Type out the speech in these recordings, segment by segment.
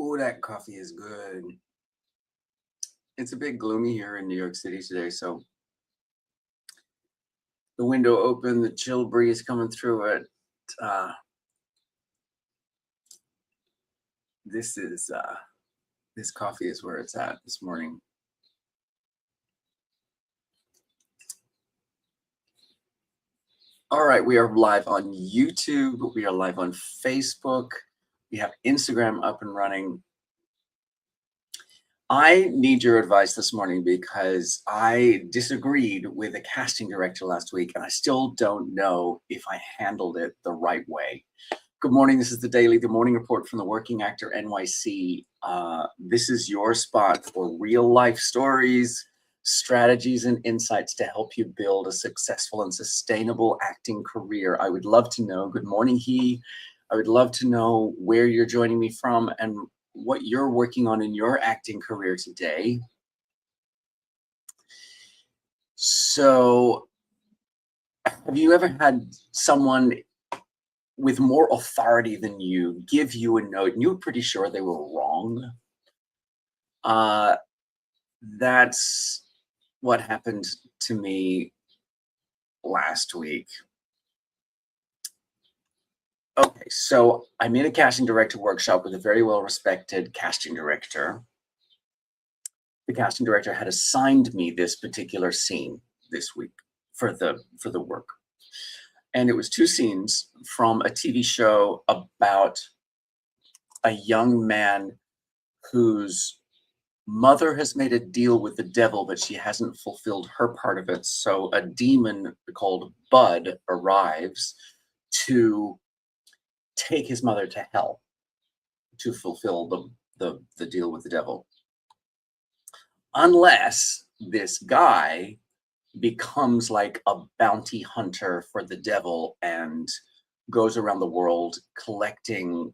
Oh, that coffee is good. It's a bit gloomy here in New York City today, so the window open, the chill breeze coming through it. Uh, this is this coffee is where it's at this morning. All right, we are live on YouTube. We are live on Facebook. We have Instagram up and running. I need your advice this morning because I disagreed with a casting director last week, and I still don't know if I handled it the right way. Good morning. This is the daily, the morning report from the Working Actor NYC. This is your spot for real life stories, strategies, and insights to help you build a successful and sustainable acting career. I would love to know. Good morning, I would love to know where you're joining me from and what you're working on in your acting career today. So, have you ever had someone with more authority than you give you a note and you were pretty sure they were wrong? That's what happened to me last week. Okay, so I'm in a casting director workshop with a very well-respected casting director. The casting director had assigned me this particular scene this week for the work. And it was two scenes from a TV show about a young man whose mother has made a deal with the devil, but she hasn't fulfilled her part of it. So a demon called Bud arrives to take his mother to hell to fulfill the deal with the devil. Unless this guy becomes like a bounty hunter for the devil and goes around the world collecting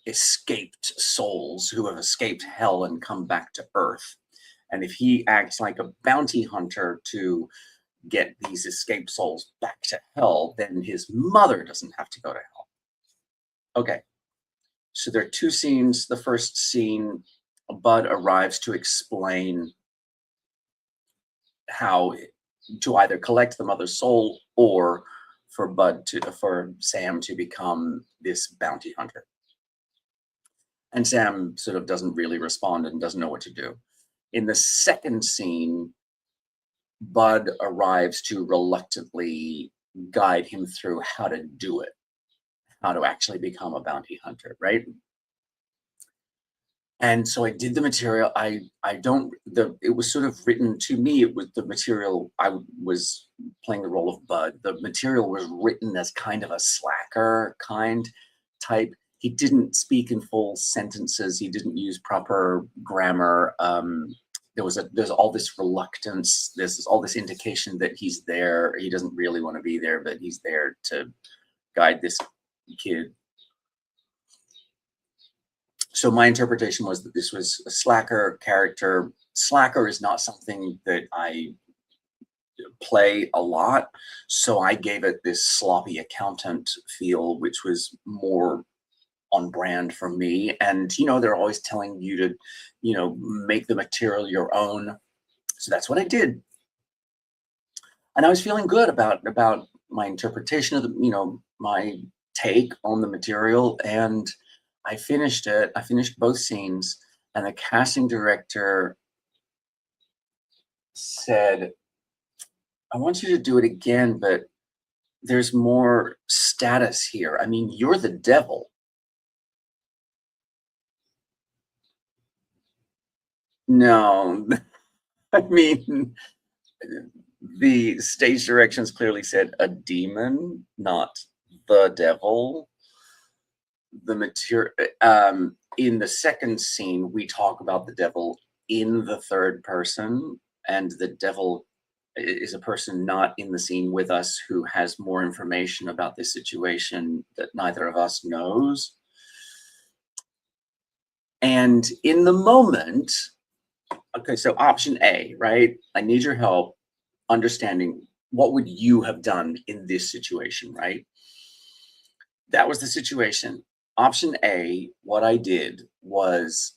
escaped souls who have escaped hell and come back to earth. And if he acts like a bounty hunter to get these escaped souls back to hell, then his mother doesn't have to go to hell. Okay, so there are two scenes. The first scene, Bud arrives to explain how to either collect the mother's soul or for Sam to become this bounty hunter. And Sam sort of doesn't really respond and doesn't know what to do. In the second scene, Bud arrives to reluctantly guide him through how to do it, how to actually become a bounty hunter, right? And so I did the material. It was sort of written to me. It was the material. I was playing the role of Bud. The material was written as kind of a slacker kind type. He didn't speak in full sentences. He didn't use proper grammar. There's all this reluctance. There's all this indication that he's there. He doesn't really want to be there, but he's there to guide this kid. So my interpretation was that this was a slacker character. Slacker is not something that I play a lot, so I gave it this sloppy accountant feel, which was more on brand for me. And they're always telling you to make the material your own, so that's what I did. And I was feeling good about my interpretation of my take on the material. And I finished it. I finished both scenes, and the casting director said, I want you to do it again, but there's more status here. I mean, you're the devil. No, I mean, the stage directions clearly said a demon, not the devil. The material in the second scene, we talk about the devil in the third person, and the devil is a person not in the scene with us who has more information about this situation that neither of us knows. And in the moment, okay, so option A, right? I need your help understanding what would you have done in this situation, right? That was the situation. Option A, what I did was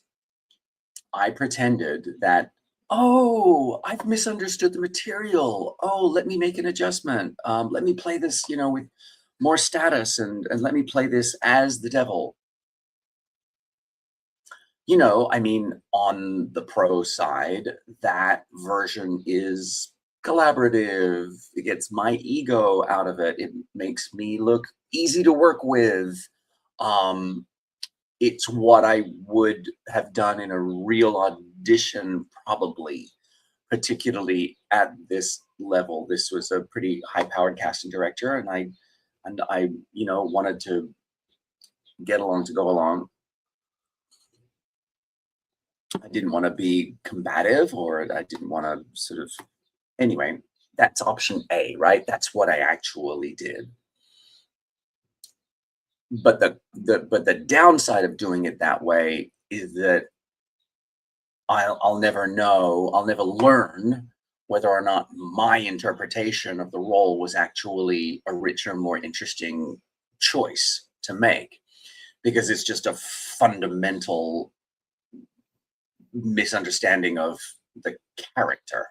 I pretended that, oh, I've misunderstood the material. Oh, let me make an adjustment. Let me play this, with more status, and let me play this as the devil. I mean, on the pro side, that version is collaborative. It gets my ego out of it. It makes me look easy to work with. Um, it's what I would have done in a real audition, probably, particularly at this level. This was a pretty high-powered casting director, and I wanted to get along to go along. I didn't want to be combative, or I didn't want to sort of, anyway, that's option A, right? That's what I actually did. But the downside of doing it that way is that I'll never know, I'll never learn whether or not my interpretation of the role was actually a richer, more interesting choice to make, because it's just a fundamental misunderstanding of the character.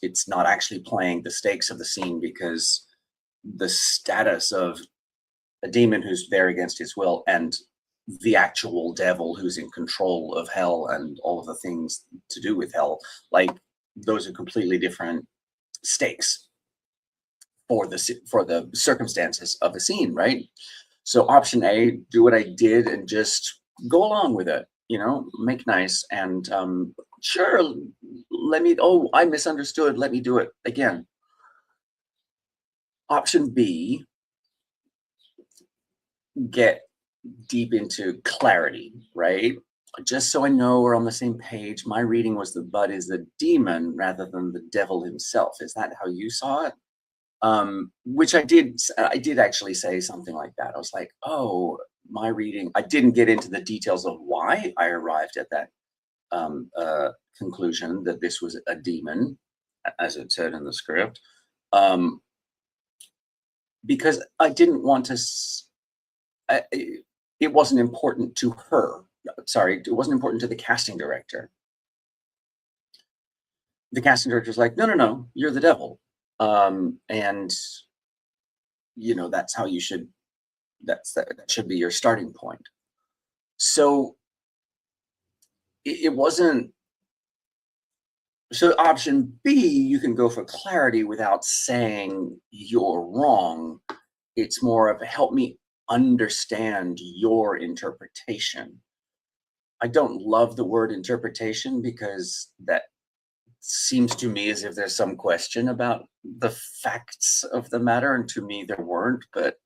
It's not actually playing the stakes of the scene, because the status of a demon who's there against his will and the actual devil who's in control of hell and all of the things to do with hell, like, those are completely different stakes for the circumstances of the scene, right? So option A, do what I did and just go along with it, make nice, and sure, oh, I misunderstood, let me do it again. Option B, get deep into clarity, right? Just so I know we're on the same page, my reading was the bud is the demon rather than the devil himself. Is that how you saw it? Which I did actually say something like that. I was like, oh, my reading, I didn't get into the details of why I arrived at that conclusion that this was a demon, as it said in the script, because I didn't want to. It wasn't important to her. Sorry, it wasn't important to the casting director. The casting director's like, no, no, no, you're the devil, and that's how you should. That should be your starting point. So it wasn't. So option B, you can go for clarity without saying you're wrong. It's more of, help me understand your interpretation. I don't love the word interpretation, because that seems to me as if there's some question about the facts of the matter, and to me there weren't. But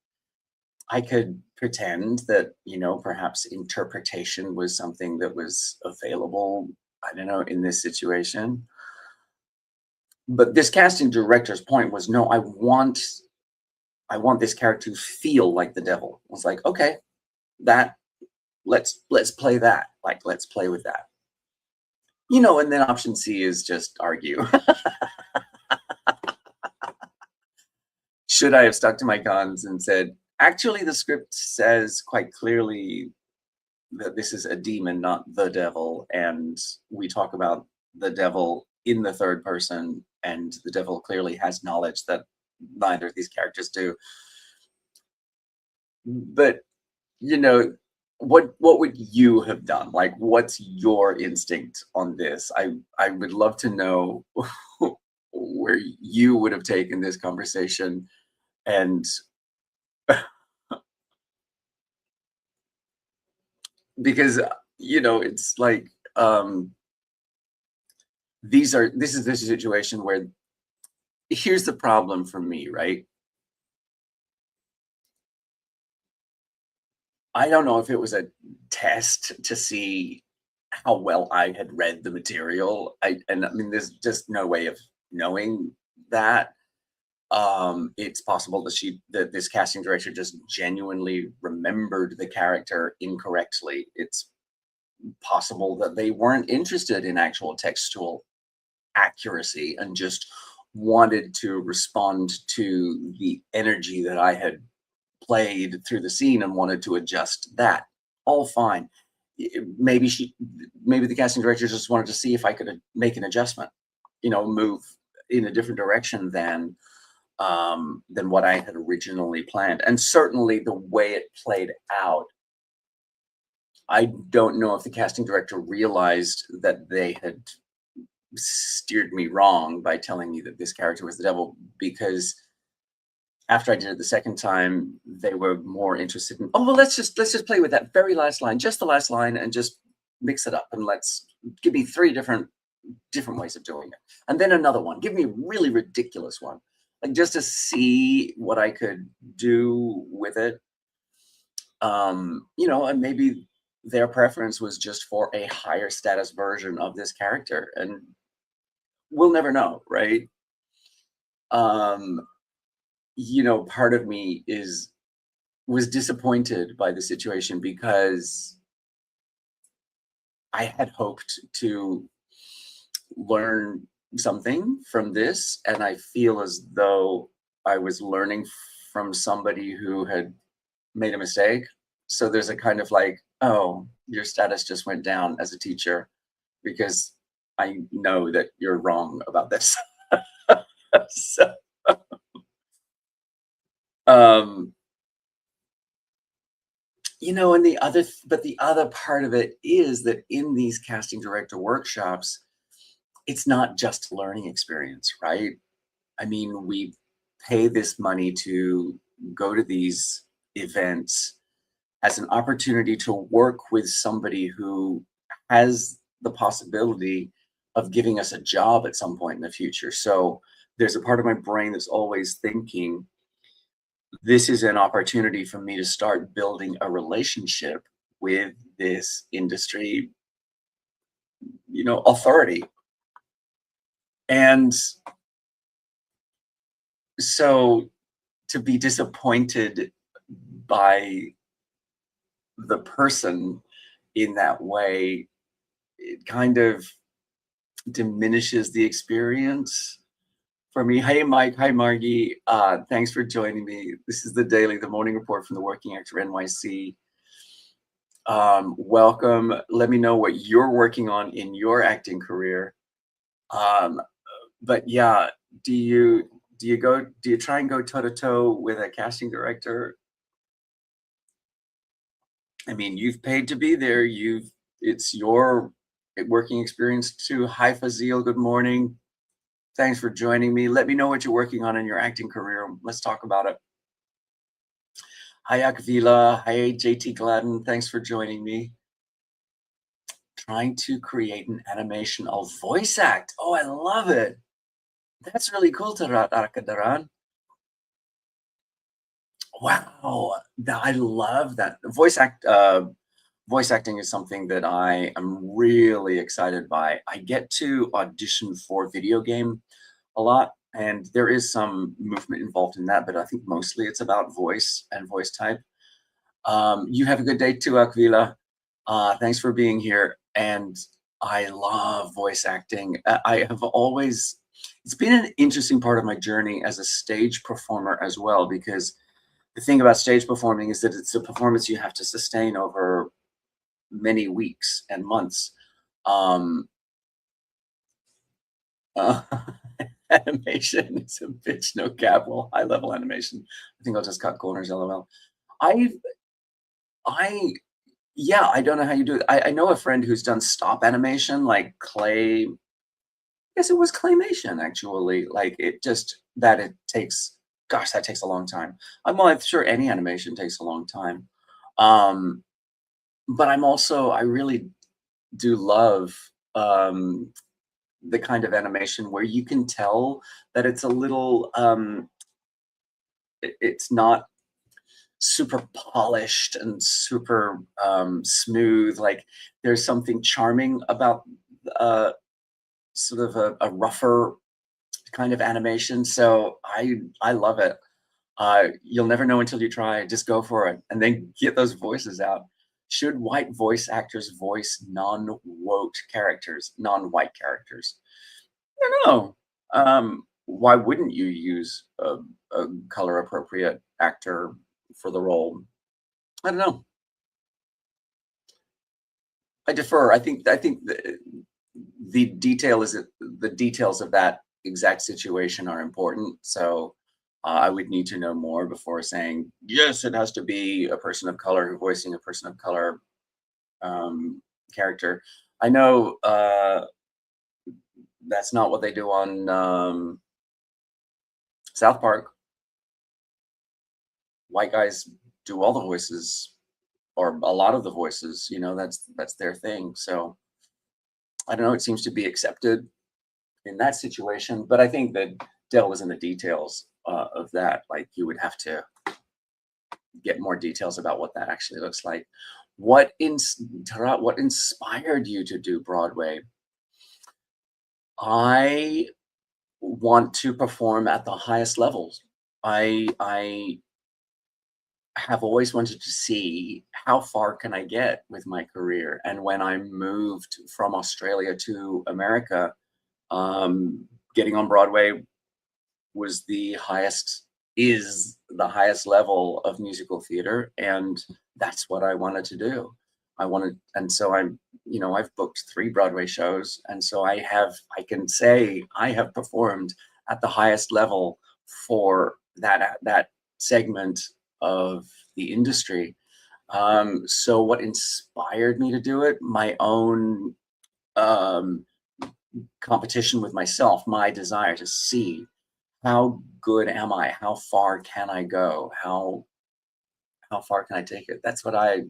I could pretend that, perhaps interpretation was something that was available, I don't know, in this situation. But this casting director's point was, no, I want this character to feel like the devil. I was like, okay, that let's play that. Like, let's play with that. And then option C is just argue. Should I have stuck to my guns and said, actually, the script says quite clearly that this is a demon, not the devil, and we talk about the devil in the third person, and the devil clearly has knowledge that neither of these characters do. But what would you have done? Like, what's your instinct on this? I would love to know where you would have taken this conversation. And because it's like, this is the situation where, here's the problem for me, right? I don't know if it was a test to see how well I had read the material. I mean, there's just no way of knowing that. It's possible that this casting director just genuinely remembered the character incorrectly. It's possible that they weren't interested in actual textual accuracy and just wanted to respond to the energy that I had played through the scene and wanted to adjust that. All fine. Maybe maybe the casting director just wanted to see if I could make an adjustment, move in a different direction than what I had originally planned. And certainly the way it played out, I don't know if the casting director realized that they had steered me wrong by telling me that this character was the devil, because after I did it the second time, they were more interested in, oh, well, let's just play with that very last line, just the last line, and just mix it up, and let's give me three different ways of doing it. And then another one, give me a really ridiculous one, like just to see what I could do with it. And maybe their preference was just for a higher status version of this character, and we'll never know, right? um Part of me was disappointed by the situation, because I had hoped to learn something from this, and I feel as though I was learning from somebody who had made a mistake. So there's a kind of like, oh, your status just went down as a teacher because I know that you're wrong about this. So, um, and the other part of it is that in these casting director workshops, it's not just learning experience, right? I mean, we pay this money to go to these events as an opportunity to work with somebody who has the possibility of giving us a job at some point in the future. So there's a part of my brain that's always thinking, this is an opportunity for me to start building a relationship with this industry, authority. And so to be disappointed by the person in that way, it kind of diminishes the experience for me. Hey, Mike. Hi, Margie. Thanks for joining me. This is the morning report from the Working Actor NYC. Welcome. Let me know what you're working on in your acting career. But yeah, do you try and go toe to toe with a casting director? I mean, you've paid to be there. It's your working experience too. Hi, Fazil. Good morning. Thanks for joining me. Let me know what you're working on in your acting career. Let's talk about it. Hi, Akvila. Hi, JT Gladden. Thanks for joining me. Trying to create an animation. I'll voice act. Oh, I love it. That's really cool, Tarat Arkadaran. Wow, I love that. Voice acting is something that I am really excited by. I get to audition for video game a lot, and there is some movement involved in that, but I think mostly it's about voice and voice type. You have a good day too, Aquila. Thanks for being here. And I love voice acting. It's been an interesting part of my journey as a stage performer as well, because the thing about stage performing is that it's a performance you have to sustain over many weeks and months. Uh, Animation is a bitch, no cap. Well, high level animation. I think I'll just cut corners, lol. I, I, yeah, I don't know how you do it. I know a friend who's done stop animation, like clay. I guess it was claymation actually. Like it takes, gosh, that takes a long time. I'm sure any animation takes a long time. But I really do love the kind of animation where you can tell that it's a little it's not super polished and super smooth. Like there's something charming about sort of a rougher kind of animation. So I love it. You'll never know until you try. Just go for it and then get those voices out. Should white voice actors voice non-white characters? I don't know. Why wouldn't you use a color appropriate actor for the role. I don't know. I defer. I think the the details of that exact situation are important. So I would need to know more before saying yes. It has to be a person of color voicing a person of color um, character. I know that's not what they do on South Park. White guys do all the voices or a lot of the voices. You know, that's their thing. So I don't know. It seems to be accepted in that situation, but I think that Dell was in the details of that. Like you would have to get more details about what that actually looks like. Tarat, what inspired you to do Broadway? I want to perform at the highest levels. I have always wanted to see how far can I get with my career. And when I moved from Australia to America, um, getting on Broadway was the highest is the highest level of musical theater, and that's what I wanted to do. I wanted, and so I'm, you know, I've booked 3 Broadway shows, and so I can say I have performed at the highest level for that segment of the industry. So what inspired me to do it? My own um, competition with myself, my desire to see how good am I? How far can I go? How far can I take it? That's what I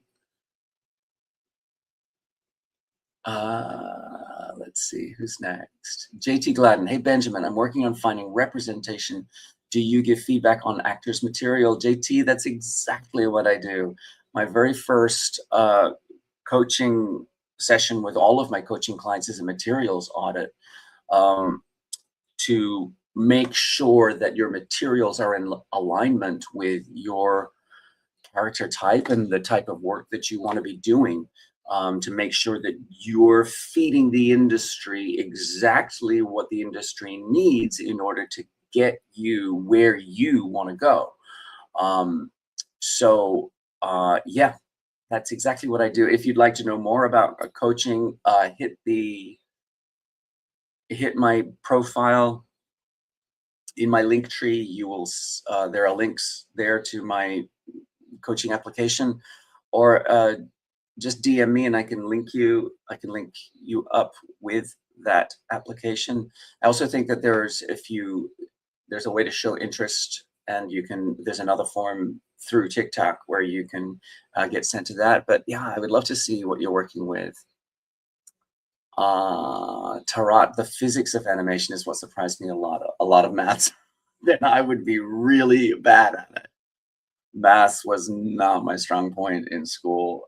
let's see, who's next? JT Gladden. Hey Benjamin, I'm working on finding representation. Do you give feedback on actors' material? JT, that's exactly what I do. My very first coaching session with all of my coaching clients is a materials audit. To make sure that your materials are in alignment with your character type and the type of work that you want to be doing, to make sure that you're feeding the industry exactly what the industry needs in order to get you where you want to go. Um, yeah, that's exactly what I do. If you'd like to know more about coaching, hit my profile in my link tree. You will there are links there to my coaching application, or just DM me and I can link you up with that application. I also think that there's a way to show interest, and there's another form through TikTok where you can get sent to that. But yeah, I would love to see what you're working with. Tarat, the physics of animation is what surprised me a lot of maths. Then I would be really bad at it. Maths was not my strong point in school.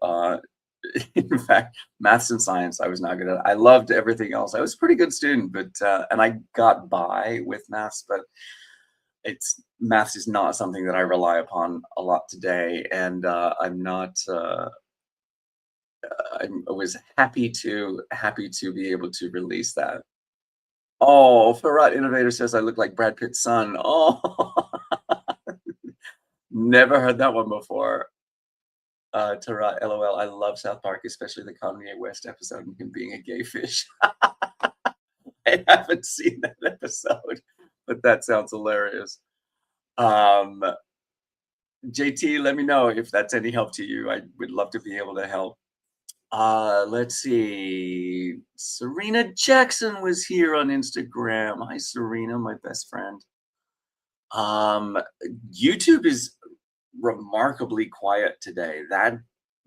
In fact, maths and science I was not good at. I loved everything else. I was a pretty good student, but and I got by with maths, but maths is not something that I rely upon a lot today, and I'm not. I was happy to be able to release that. Oh, Farad Innovator says I look like Brad Pitt's son. Oh, never heard that one before. Tara, LOL. I love South Park, especially the Kanye West episode and him being a gay fish. I haven't seen that episode, but that sounds hilarious. Um, JT, let me know if that's any help to you. I would love to be able to help. Let's see. Serena Jackson was here on Instagram. Hi, Serena, my best friend. Um, YouTube is remarkably quiet today.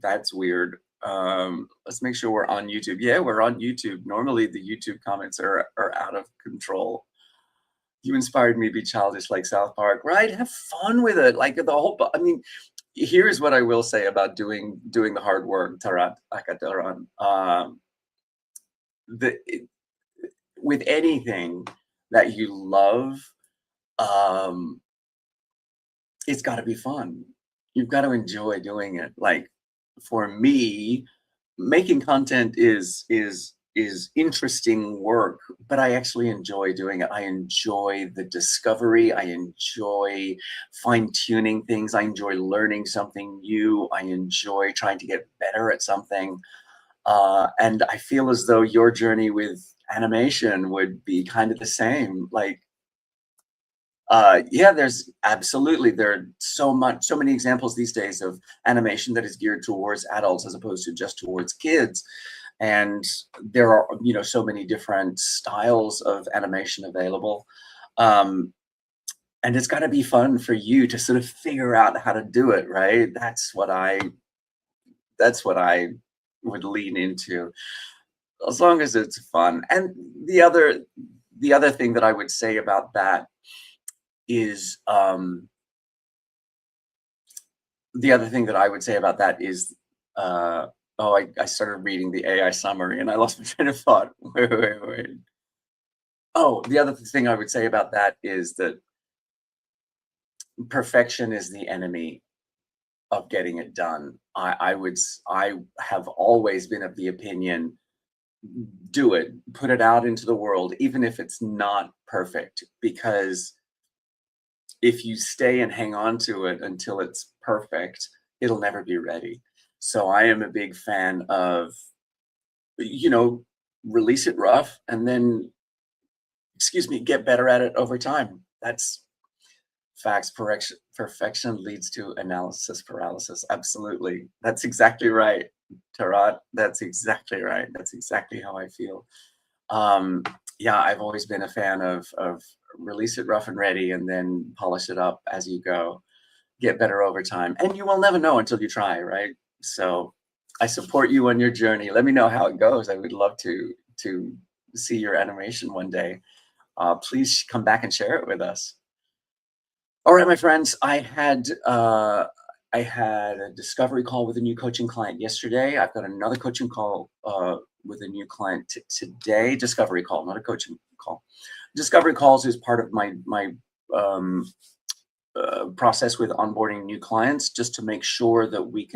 That's weird. Let's make sure we're on YouTube. Yeah, we're on YouTube. Normally the YouTube comments are out of control. You inspired me to be childish like South Park, right? Have fun with it. Like the whole, I mean, here's what I will say about doing the hard work, Tarat Akataran. The with anything that you love, um, it's got to be fun. You've got to enjoy doing it. Like for me, making content is is interesting work, but I actually enjoy doing it. I enjoy the discovery. I enjoy fine-tuning things. I enjoy learning something new. I enjoy trying to get better at something. And I feel as though your journey with animation would be kind of the same. Like, yeah, there's absolutely there are so many examples these days of animation that is geared towards adults as opposed to just towards kids. And there are, so many different styles of animation available. Um, and it's got to be fun for you to sort of figure out how to do it, right? That's what I would lean into, as long as it's fun. And the other the other thing that I would say about that is the other thing that I would say about that is oh, I started reading the AI summary and I lost my train of thought. Wait. Oh, the other thing I would say about that is that perfection is the enemy of getting it done. I have always been of the opinion, do it, put it out into the world, even if it's not perfect, because if you stay and hang on to it until it's perfect, it'll never be ready. So I am a big fan of, you know, release it rough and then, excuse me, get better at it over time. That's facts. Perfection leads to analysis paralysis. Absolutely. That's exactly right, Tarat. That's exactly right. That's exactly how I feel. Um, yeah, I've always been a fan of release it rough and ready and then polish it up as you go. Get better over time. And you will never know until you try, right? So I support you on your journey. Let me know how it goes. I would love to see your animation one day. Please come back and share it with us. All right, my friends, I had a discovery call with a new coaching client yesterday. I've got another coaching call with a new client today. Discovery call, not a coaching call. Discovery calls is part of my um, process with onboarding new clients, just to make sure that we're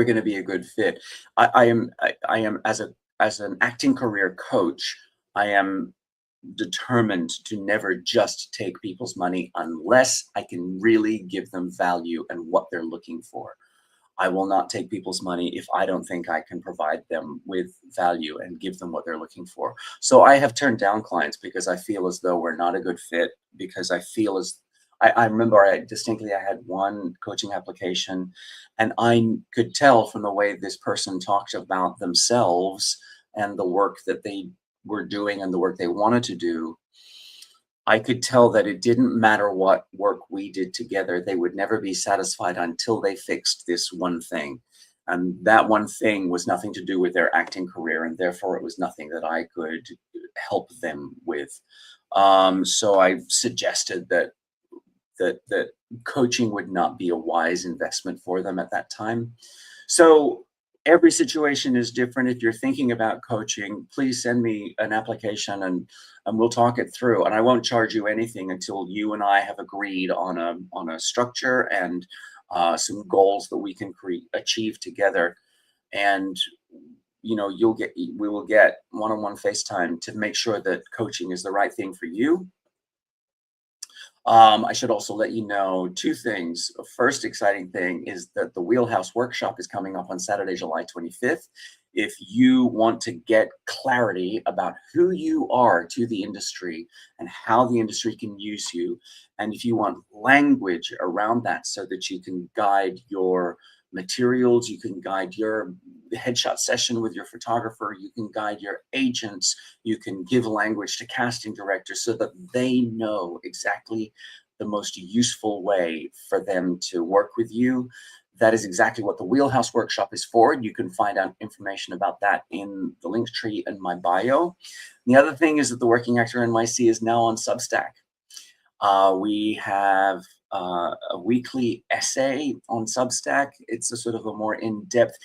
going to be a good fit. I am as an acting career coach. I am determined to never just take people's money unless I can really give them value and what they're looking for. I will not take people's money if I don't think I can provide them with value and give them what they're looking for. So I have turned down clients because I feel as though we're not a good fit, because I feel as I remember I had one coaching application and I could tell from the way this person talked about themselves and the work that they were doing and the work they wanted to do. I could tell that it didn't matter what work we did together, they would never be satisfied until they fixed this one thing. And that one thing was nothing to do with their acting career, and therefore it was nothing that I could help them with. So I suggested that coaching would not be a wise investment for them at that time. So every situation is different. If you're thinking about coaching, please send me an application and we'll talk it through. And I won't charge you anything until you and I have agreed on a structure and some goals that we can achieve together. And we will get one-on-one FaceTime to make sure that coaching is the right thing for you. I should also let you know two things. The first exciting thing is that the Wheelhouse Workshop is coming up on Saturday, July 25th. If you want to get clarity about who you are to the industry and how the industry can use you, and if you want language around that so that you can guide your materials, you can guide your headshot session with your photographer, you can guide your agents, you can give language to casting directors so that they know exactly the most useful way for them to work with you. That is exactly what the Wheelhouse Workshop is for. You can find out information about that in the link tree in my bio. The other thing is that the Working Actor NYC is now on Substack. We have a weekly essay on Substack. It's a sort of a more in-depth.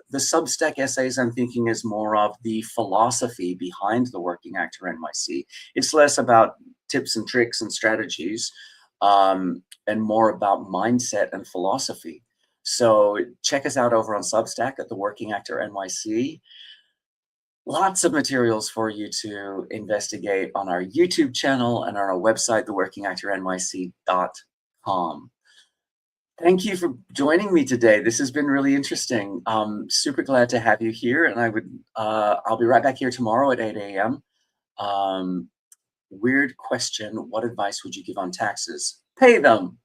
The Substack essays I'm thinking is more of the philosophy behind the Working Actor NYC. It's less about tips and tricks and strategies, and more about mindset and philosophy. So check us out over on Substack at the Working Actor NYC. Lots of materials for you to investigate on our YouTube channel and on our website, theworkingactornyc.com. Thank you for joining me today. This has been really interesting. Super glad to have you here, and I'll be right back here tomorrow at 8 a.m. Weird question. What advice would you give on taxes? Pay them.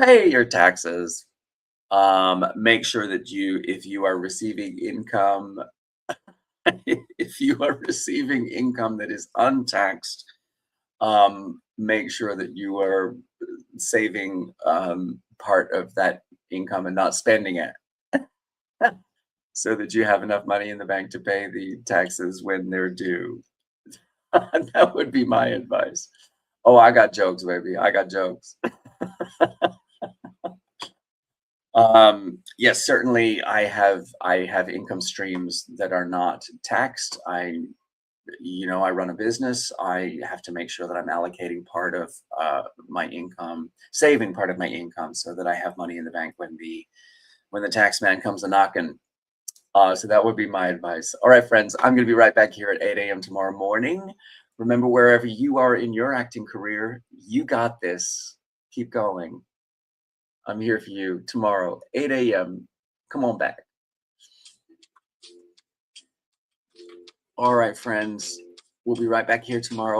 Pay your taxes. Make sure that if you are receiving income, if you are receiving income that is untaxed, make sure that you are saving part of that income and not spending it so that you have enough money in the bank to pay the taxes when they're due. That would be my advice. Oh, I got jokes, baby. I got jokes. Yes, certainly I have income streams that are not taxed. I run a business. I have to make sure that I'm allocating part of my income, saving part of my income so that I have money in the bank when the tax man comes a knocking. So that would be my advice. All right, friends, I'm going to be right back here at 8 a.m. tomorrow morning. Remember, wherever you are in your acting career, you got this. Keep going. I'm here for you tomorrow, 8 a.m. Come on back. All right, friends, we'll be right back here tomorrow.